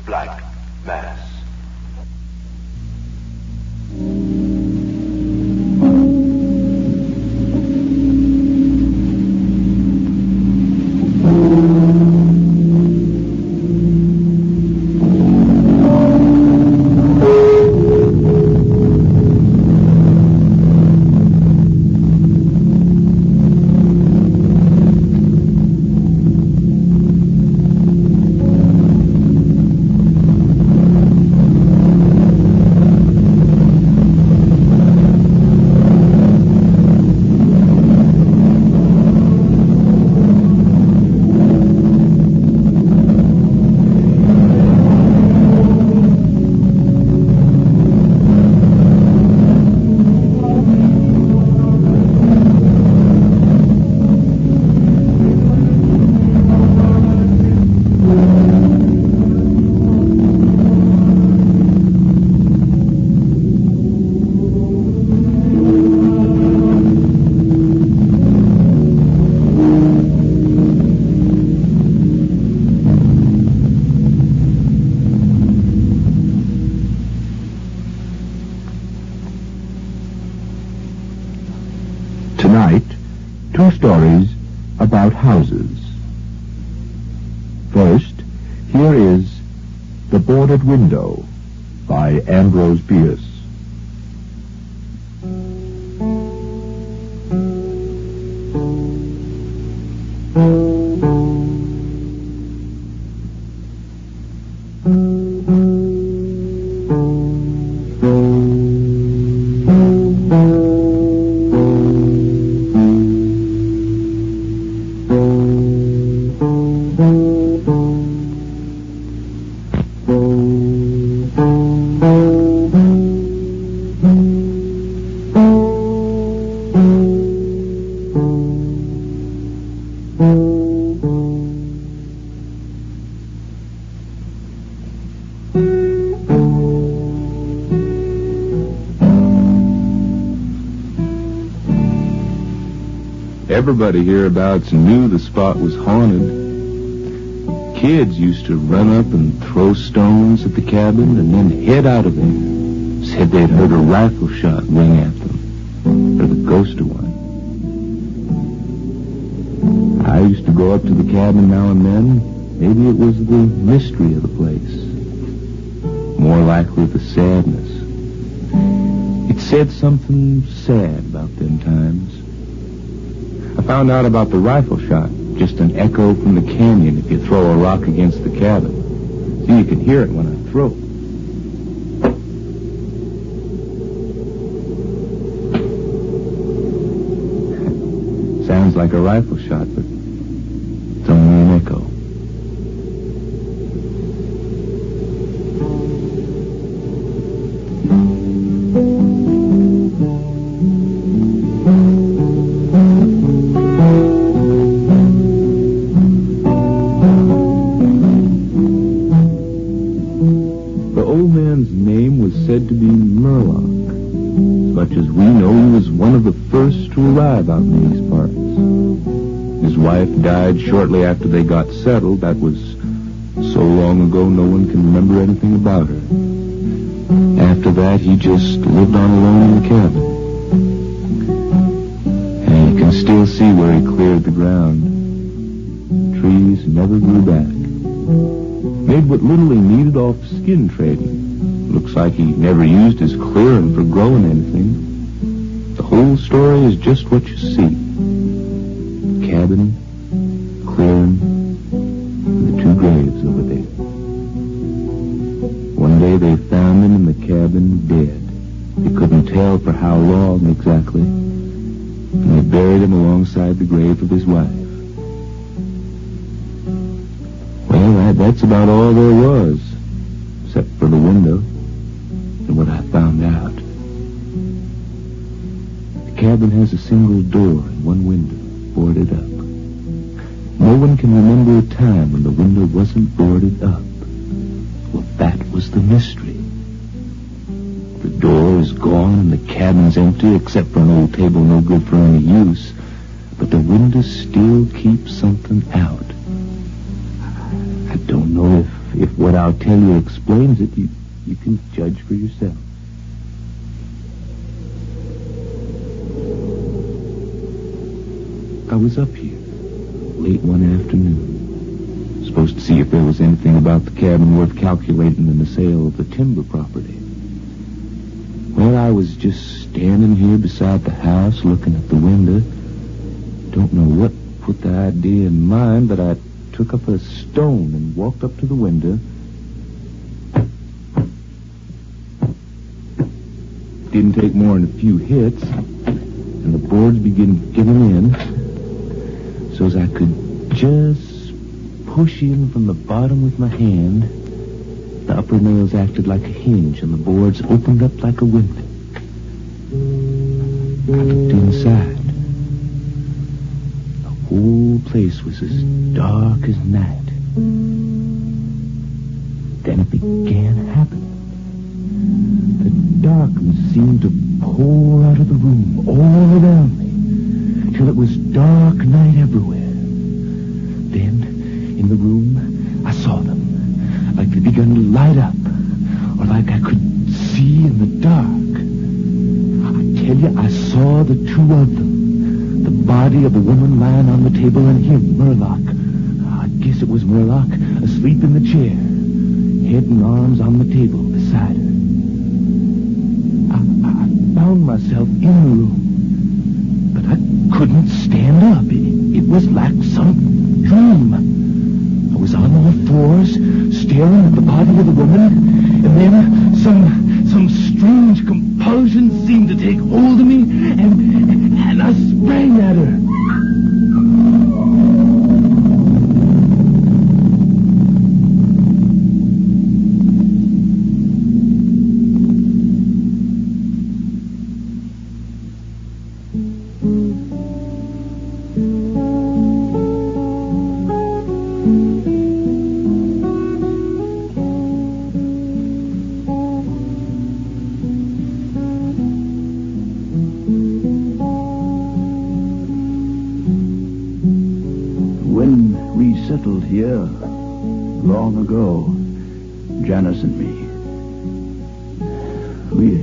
black mass. Tonight, 2 stories about houses. First, here is The Boarded Window by Ambrose Bierce. Everybody hereabouts knew the spot was haunted. Kids used to run up and throw stones at the cabin and then head out of there. Said they'd heard a rifle shot ring at them, or the ghost of one. I used to go up to the cabin now and then. Maybe it was the mystery of the place. More likely the sadness. It said something sad about them times. I found out about the rifle shot, just an echo from the canyon if you throw a rock against the cabin. So you can hear it when I throw. Sounds like a rifle shot, but it's only an echo. Said to be Murloc. As much as we know, he was one of the first to arrive out in these parts. His wife died shortly after they got settled. That was so long ago no one can remember anything about her. After that, he just lived on alone in the cabin. And you can still see where he cleared the ground. Trees never grew back. Made what little he needed off skin trading. Looks like he never used his clearing for growing anything. The whole story is just what you see. Cabin, clearing, and the 2 graves over there. One day they found him in the cabin dead. They couldn't tell for how long exactly. And they buried him alongside the grave of his wife. Well, that's about all there was, except for the window. And what I found out. The cabin has a single door and 1 window, boarded up. No one can remember a time when the window wasn't boarded up. Well, that was the mystery. The door is gone and the cabin's empty except for an old table no good for any use. But the window still keeps something out. I don't know if if what I'll tell you explains it, you can judge for yourself. I was up here late one afternoon, supposed to see if there was anything about the cabin worth calculating in the sale of the timber property. Well, I was just standing here beside the house looking at the window. Don't know what put the idea in mind, but I took up a stone and walked up to the window. Didn't take more than a few hits, and the boards began giving in, so as I could just push in from the bottom with my hand. The upper nails acted like a hinge, and the boards opened up like a window. I looked inside. The whole place was as dark as night. Then it began happening. The darkness seemed to pour out of the room all around me, till it was dark night everywhere. Then, in the room, I saw them, like they began to light up, or like I could see in the dark. I tell you, I saw the two of them, the body of the woman lying on the table, and him, Murlock. I guess it was Murlock, asleep in the chair, head and arms on the table beside her. I found myself in the room, but I couldn't stand up. It was like some dream. I was on all fours, staring at the body of the woman, and then some strange compulsion seemed to take hold of me, and I sprang at her. Here, long ago, Janice and me,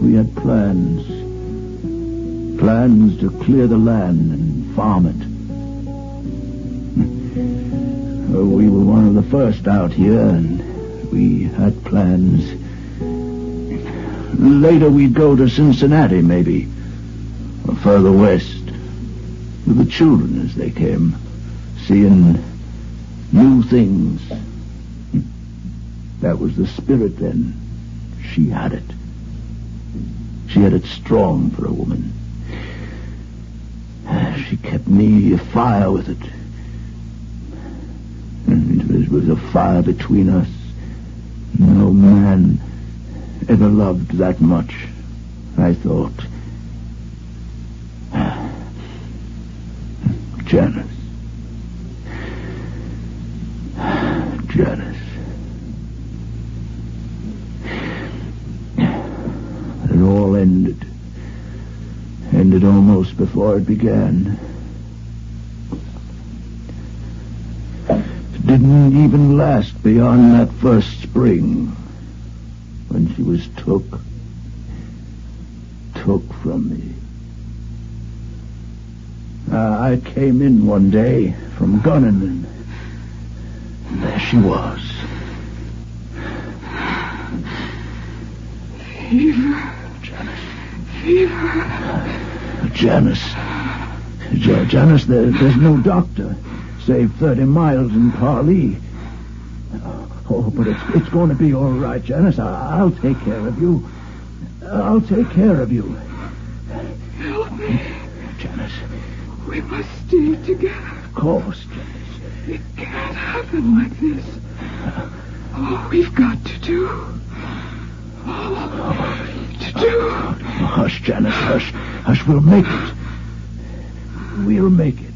we had plans to clear the land and farm it. We were one of the first out here, and we had plans. Later we'd go to Cincinnati, maybe, or further west, with the children as they came, seeing new things. That was the spirit then. She had it. She had it strong for a woman. She kept me afire with it. And it was a fire between us. No man ever loved that much, I thought. Janice. It all ended almost before it began. It didn't even last beyond that first spring, when she was took from me. I came in one day from gunning, and there she was. Fever. Janice, there's no doctor, save 30 miles in Parlee. Oh, but it's going to be all right, Janice. I'll take care of you. I'll take care of you. Help me. Janice. We must stay together. Of course, Janice. It can't happen like this. All we've got to do. Hush, Janice, hush. Hush, we'll make it. We'll make it.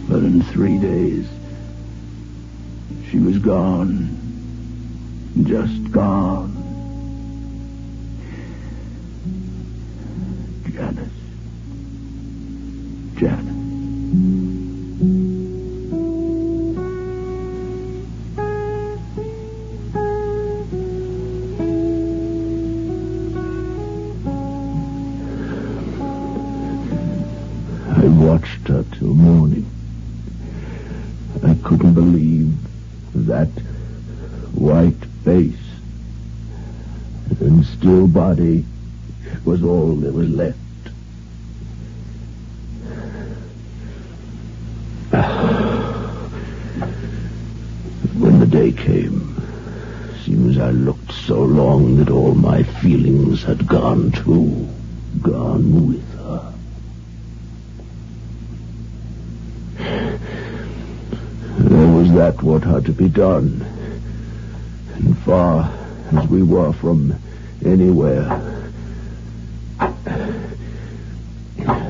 But in 3 days, she was gone. just gone. Janice. Janice. I watched her till morning. I couldn't believe that white face and still body was all there was left. When the day came, seems I looked so long that all my feelings had gone too, gone with her. Was that what had to be done? And far as we were from anywhere,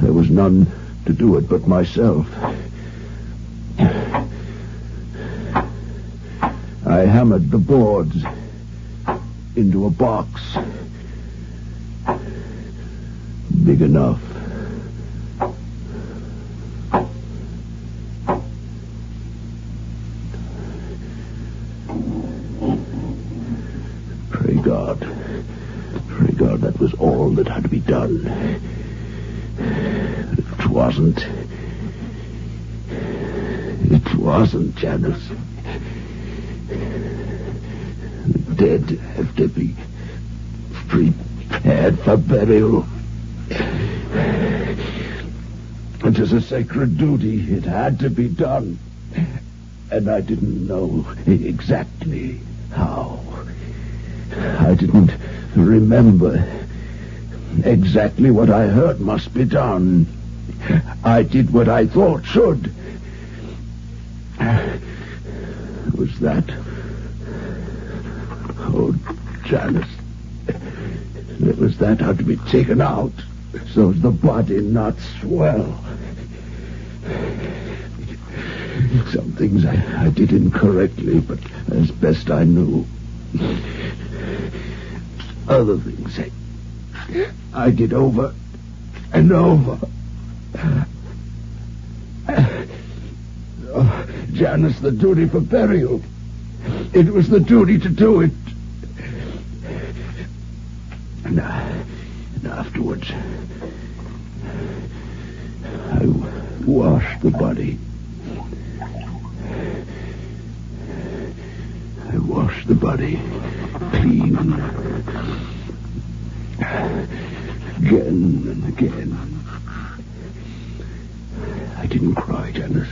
there was none to do it but myself. I hammered the boards into a box big enough. Pray God that was all that had to be done. It wasn't, Janice. The dead have to be prepared for burial. It is a sacred duty. It had to be done. And I didn't know exactly how. I didn't remember exactly what I heard must be done. I did what I thought should. Was that? Oh, Janice. It was that had to be taken out so as the body not swell. Some things I did incorrectly, but as best I knew. Other things I did over and over. Oh, Janice, the duty for burial. It was the duty to do it. And afterwards, I washed the body. I washed the body clean. Again and again. I didn't cry, Janice.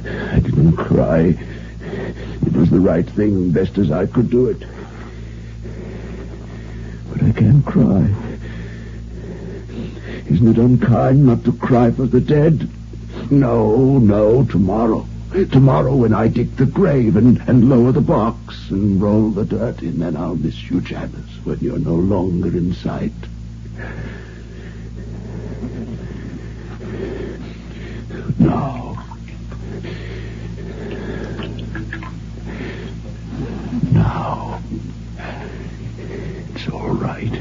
I didn't cry. It was the right thing, best as I could do it. But I can't cry. Isn't it unkind not to cry for the dead? No, tomorrow. Tomorrow when I dig the grave and lower the box and roll the dirt in, then I'll miss you, Janice, when you're no longer in sight. No. Now. It's all right.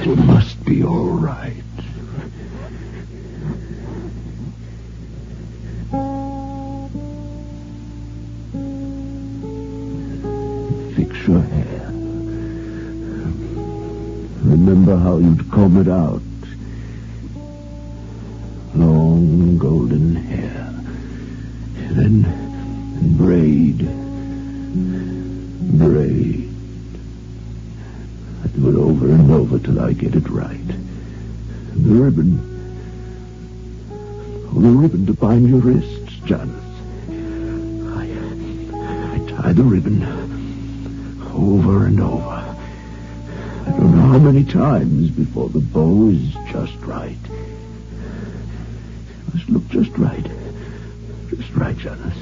It must be all right. Fix your hair. Remember how you'd comb it out. Long golden hair. Then braid. I do it over and over till I get it right. The ribbon. Oh, the ribbon to bind your wrists, Janice. I tie the ribbon over and over. I don't know how many times before the bow is just right. It must look just right. Just right, Janice.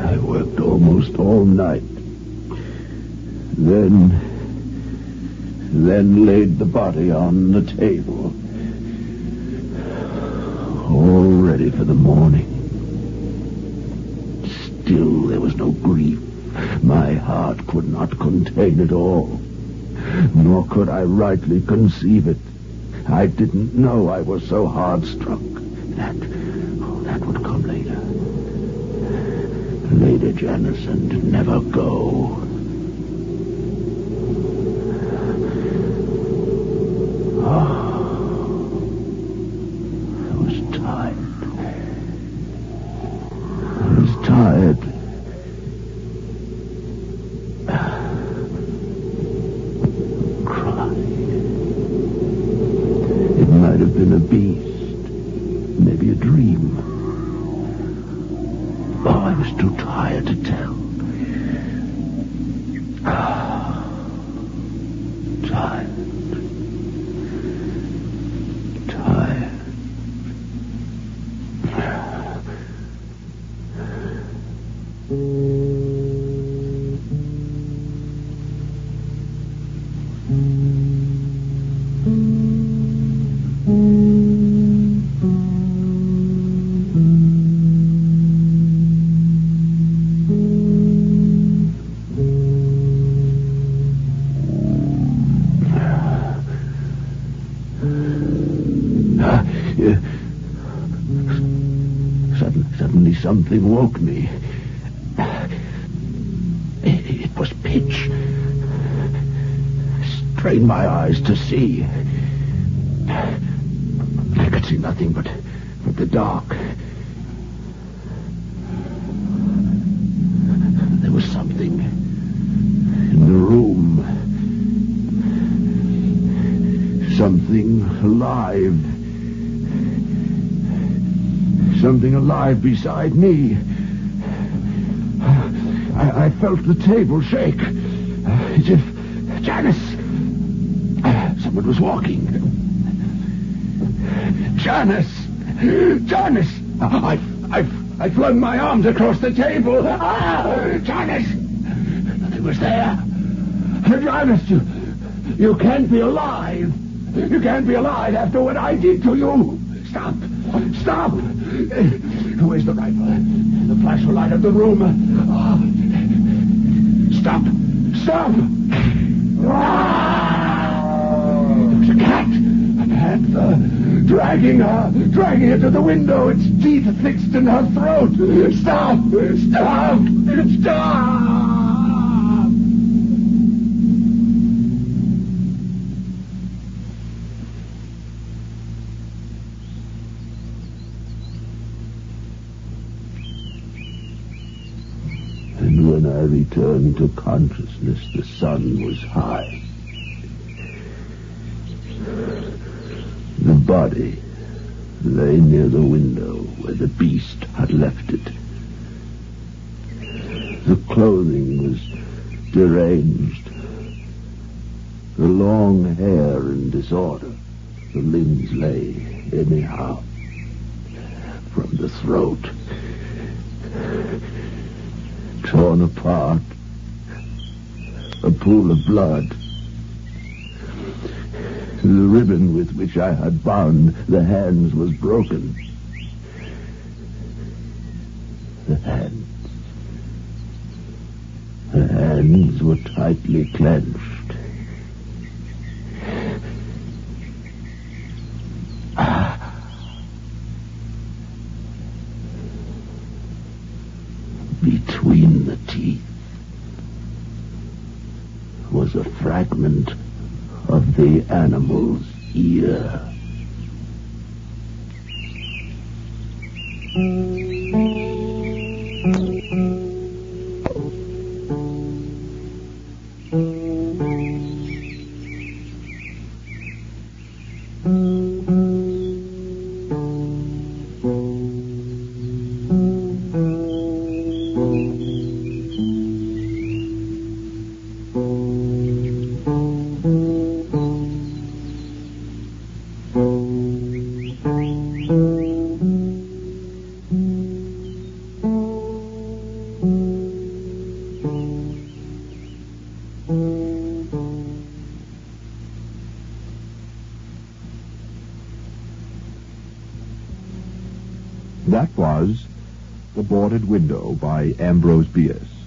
I worked almost all night. Then laid the body on the table. All ready for the morning. still there was no grief. My heart could not contain it all, nor could I rightly conceive it. I didn't know I was so hard-struck. That would come later. Lady Janice, and never go. I was tired. It might have been a beast, maybe a dream. Oh, I was too tired to tell. Tired. Suddenly something woke me. It was pitch. Strained my eyes to see. I could see nothing but the dark. There was something in the room. Something alive. Something alive beside me. I felt the table shake. As if Janice... someone was walking. Janice! I flung my arms across the table. Janice! Nothing was there. Janice, you can't be alive. You can't be alive after what I did to you. Stop! Where's the rifle? The flash will light up the room. Stop! It was a cat! A panther! Dragging her to the window, its teeth fixed in her throat. Stop! And when I returned to consciousness, the sun was high. The body lay near the window where the beast had left it. The clothing was deranged. The long hair in disorder. The limbs lay anyhow. From the throat, torn apart, a pool of blood. The ribbon with which I had bound the hands was broken. The hands were tightly clenched. Between the teeth was a fragment of the animal's ear. That was The Boarded Window by Ambrose Bierce.